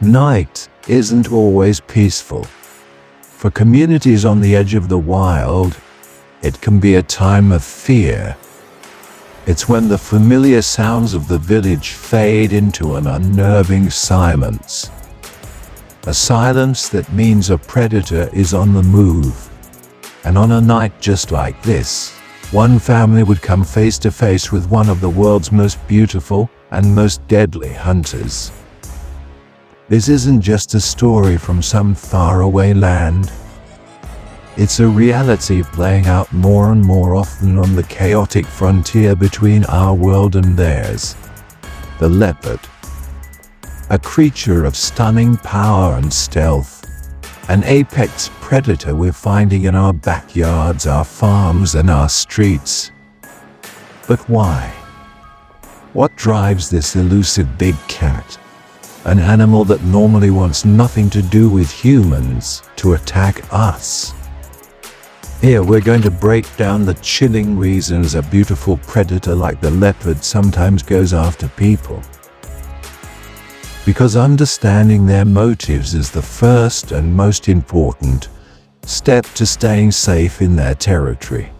Night isn't always peaceful. For communities on the edge of the wild, it can be a time of fear. It's when the familiar sounds of the village fade into an unnerving silence. A silence that means a predator is on the move. And on a night just like this, one family would come face to face with one of the world's most beautiful and most deadly hunters. This isn't just a story from some faraway land. It's a reality playing out more and more often on the chaotic frontier between our world and theirs. The leopard. A creature of stunning power and stealth. An apex predator we're finding in our backyards, our farms, and our streets. But why? What drives this elusive big cat, an animal that normally wants nothing to do with humans, to attack us? Here we're going to break down the chilling reasons a beautiful predator like the leopard sometimes goes after people. Because understanding their motives is the first and most important step to staying safe in their territory.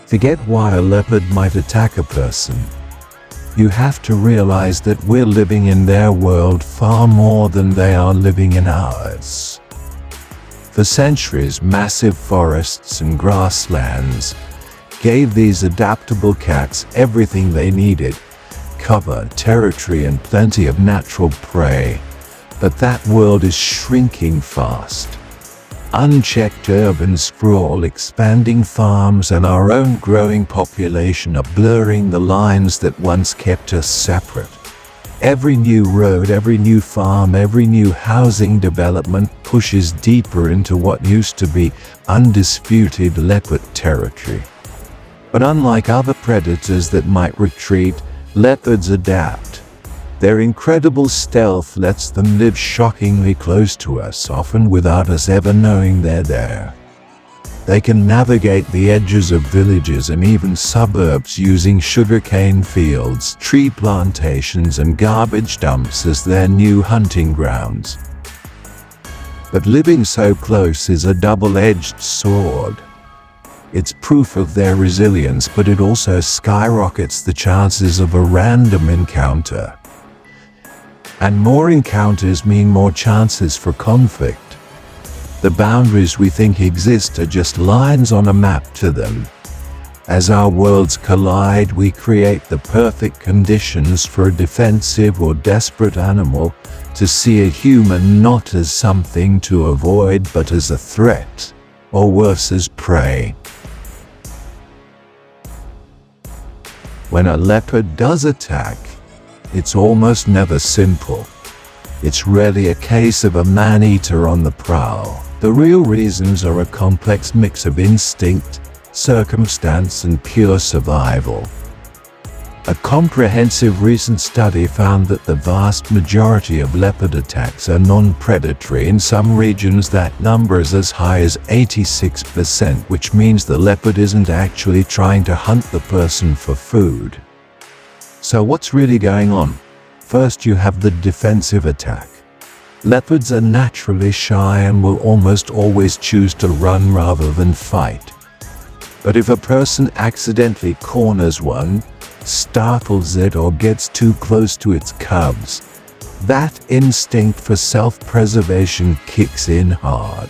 To get why a leopard might attack a person, you have to realize that we're living in their world far more than they are living in ours. For centuries, massive forests and grasslands gave these adaptable cats everything they needed: cover, territory, and plenty of natural prey. But that world is shrinking fast. Unchecked urban sprawl, expanding farms, and our own growing population are blurring the lines that once kept us separate. Every new road, every new farm, every new housing development pushes deeper into what used to be undisputed leopard territory. But unlike other predators that might retreat, leopards adapt. Their incredible stealth lets them live shockingly close to us, often without us ever knowing they're there. They can navigate the edges of villages and even suburbs using sugarcane fields, tree plantations, and garbage dumps as their new hunting grounds. But living so close is a double-edged sword. It's proof of their resilience, but it also skyrockets the chances of a random encounter. And more encounters mean more chances for conflict. The boundaries we think exist are just lines on a map to them. As our worlds collide, we create the perfect conditions for a defensive or desperate animal to see a human not as something to avoid but as a threat, or worse, as prey. When a leopard does attack, it's almost never simple. It's rarely a case of a man-eater on the prowl. The real reasons are a complex mix of instinct, circumstance, and pure survival. A comprehensive recent study found that the vast majority of leopard attacks are non-predatory. In some regions that number is as high as 86%, which means the leopard isn't actually trying to hunt the person for food. So what's really going on? First, you have the defensive attack. Leopards are naturally shy and will almost always choose to run rather than fight. But if a person accidentally corners one, startles it, or gets too close to its cubs, that instinct for self-preservation kicks in hard.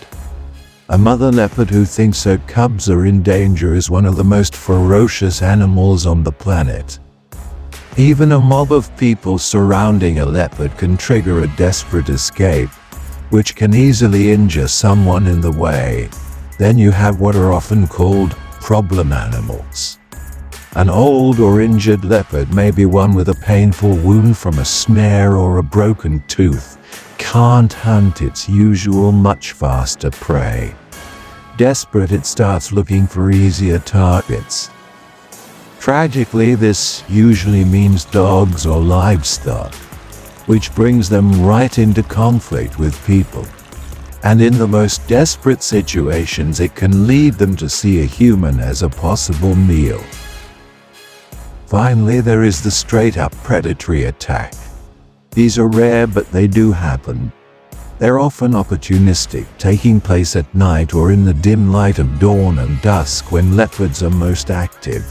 A mother leopard who thinks her cubs are in danger is one of the most ferocious animals on the planet. Even a mob of people surrounding a leopard can trigger a desperate escape, which can easily injure someone in the way. Then you have what are often called problem animals. An old or injured leopard may be one with a painful wound from a snare or a broken tooth. Can't hunt its usual much faster prey. Desperate, it starts looking for easier targets. Tragically, this usually means dogs or livestock, which brings them right into conflict with people. And in the most desperate situations, it can lead them to see a human as a possible meal. Finally, there is the straight-up predatory attack. These are rare, but they do happen. They're often opportunistic, taking place at night or in the dim light of dawn and dusk when leopards are most active.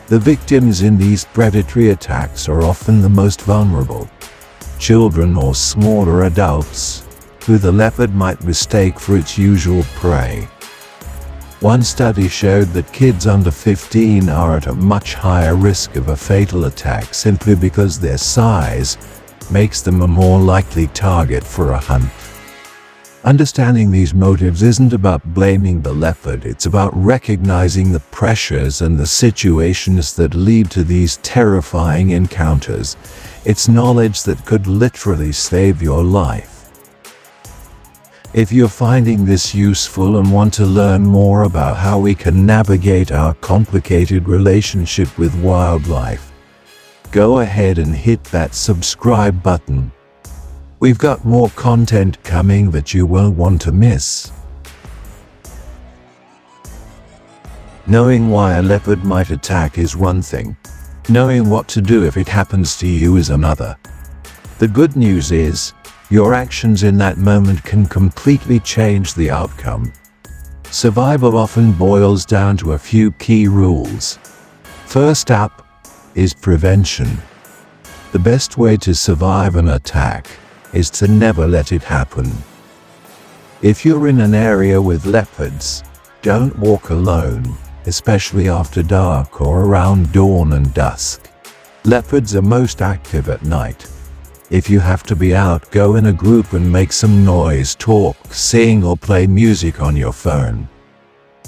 The victims in these predatory attacks are often the most vulnerable: children or smaller adults, who the leopard might mistake for its usual prey. One study showed that kids under 15 are at a much higher risk of a fatal attack simply because their size makes them a more likely target for a hunt. Understanding these motives isn't about blaming the leopard, it's about recognizing the pressures and the situations that lead to these terrifying encounters. It's knowledge that could literally save your life. If you're finding this useful and want to learn more about how we can navigate our complicated relationship with wildlife, go ahead and hit that subscribe button. We've got more content coming that you won't want to miss. Knowing why a leopard might attack is one thing. Knowing what to do if it happens to you is another. The good news is, your actions in that moment can completely change the outcome. Survival often boils down to a few key rules. First up is prevention. The best way to survive an attack is to never let it happen. If you're in an area with leopards, don't walk alone, especially after dark or around dawn and dusk. Leopards are most active at night. If you have to be out, go in a group and make some noise, talk, sing, or play music on your phone.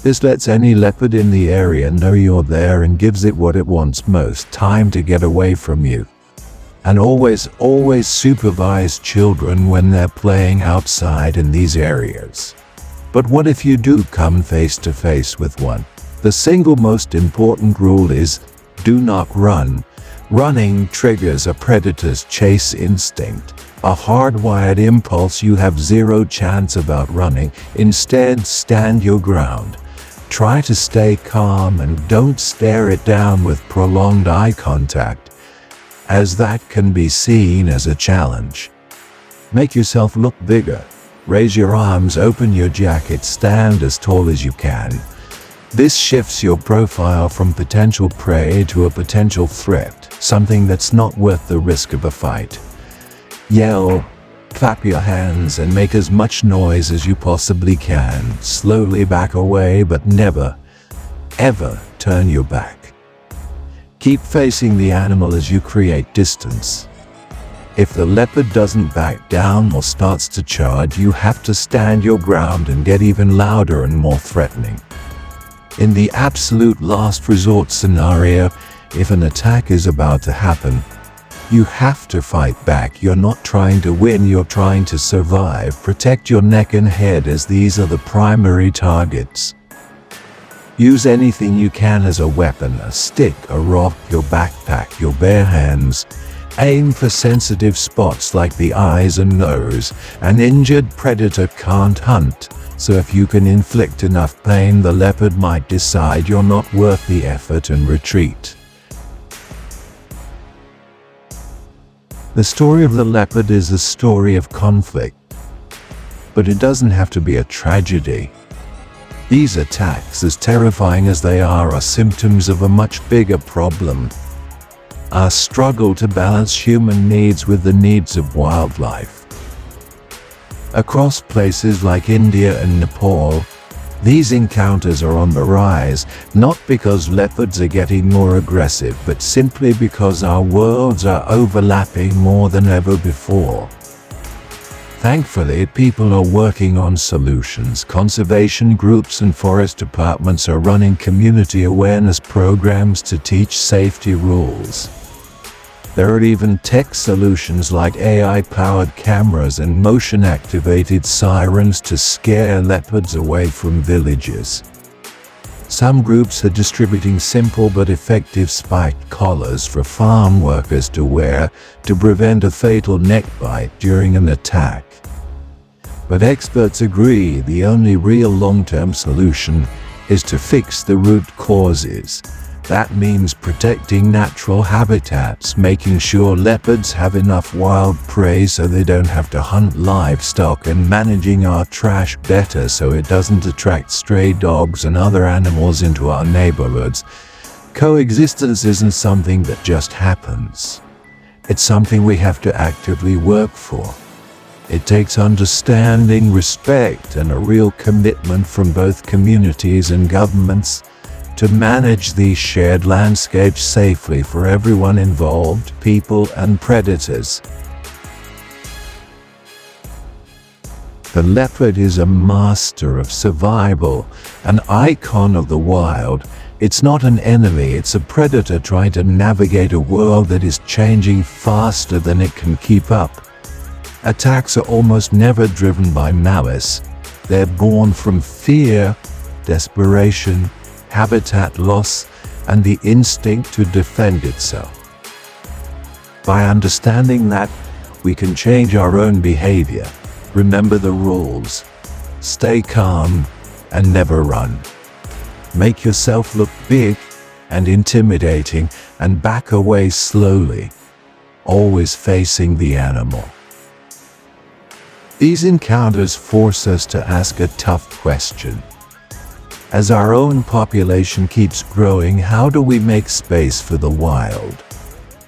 This lets any leopard in the area know you're there and gives it what it wants most: time to get away from you. And always supervise children when they're playing outside in these areas. But what if you do come face to face with one? The single most important rule is, do not run. Running triggers a predator's chase instinct, a hardwired impulse. You have zero chance of outrunning. Instead, stand your ground. Try to stay calm and don't stare it down with prolonged eye contact, as that can be seen as a challenge. Make yourself look bigger. Raise your arms, open your jacket, stand as tall as you can. This shifts your profile from potential prey to a potential threat, something that's not worth the risk of a fight. Yell, clap your hands, and make as much noise as you possibly can. Slowly back away, but never, ever turn your back. Keep facing the animal as you create distance. If the leopard doesn't back down or starts to charge, you have to stand your ground and get even louder and more threatening. In the absolute last resort scenario, if an attack is about to happen, you have to fight back. You're not trying to win, you're trying to survive. Protect your neck and head, as these are the primary targets. Use anything you can as a weapon: a stick, a rock, your backpack, your bare hands. Aim for sensitive spots like the eyes and nose. An injured predator can't hunt, so if you can inflict enough pain, the leopard might decide you're not worth the effort and retreat. The story of the leopard is a story of conflict, but it doesn't have to be a tragedy. These attacks, as terrifying as they are symptoms of a much bigger problem: our struggle to balance human needs with the needs of wildlife. Across places like India and Nepal, these encounters are on the rise, not because leopards are getting more aggressive, but simply because our worlds are overlapping more than ever before. Thankfully, people are working on solutions. Conservation groups and forest departments are running community awareness programs to teach safety rules. There are even tech solutions like AI-powered cameras and motion-activated sirens to scare leopards away from villages. Some groups are distributing simple but effective spiked collars for farm workers to wear to prevent a fatal neck bite during an attack. But experts agree the only real long-term solution is to fix the root causes. That means protecting natural habitats, making sure leopards have enough wild prey so they don't have to hunt livestock, and managing our trash better so it doesn't attract stray dogs and other animals into our neighborhoods. Coexistence isn't something that just happens. It's something we have to actively work for. It takes understanding, respect, and a real commitment from both communities and governments to manage these shared landscapes safely for everyone involved, people and predators. The leopard is a master of survival, an icon of the wild. It's not an enemy, it's a predator trying to navigate a world that is changing faster than it can keep up. Attacks are almost never driven by malice. They're born from fear, desperation, habitat loss, and the instinct to defend itself. By understanding that, we can change our own behavior. Remember the rules. Stay calm and never run. Make yourself look big and intimidating and back away slowly, always facing the animal. These encounters force us to ask a tough question. As our own population keeps growing, how do we make space for the wild?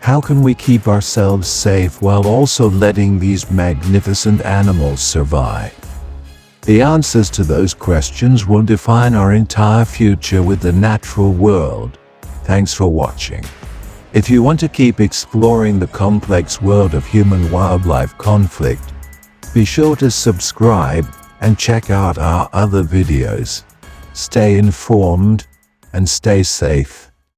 How can we keep ourselves safe while also letting these magnificent animals survive? The answers to those questions will define our entire future with the natural world. Thanks for watching. If you want to keep exploring the complex world of human-wildlife conflict, be sure to subscribe and check out our other videos. Stay informed and stay safe.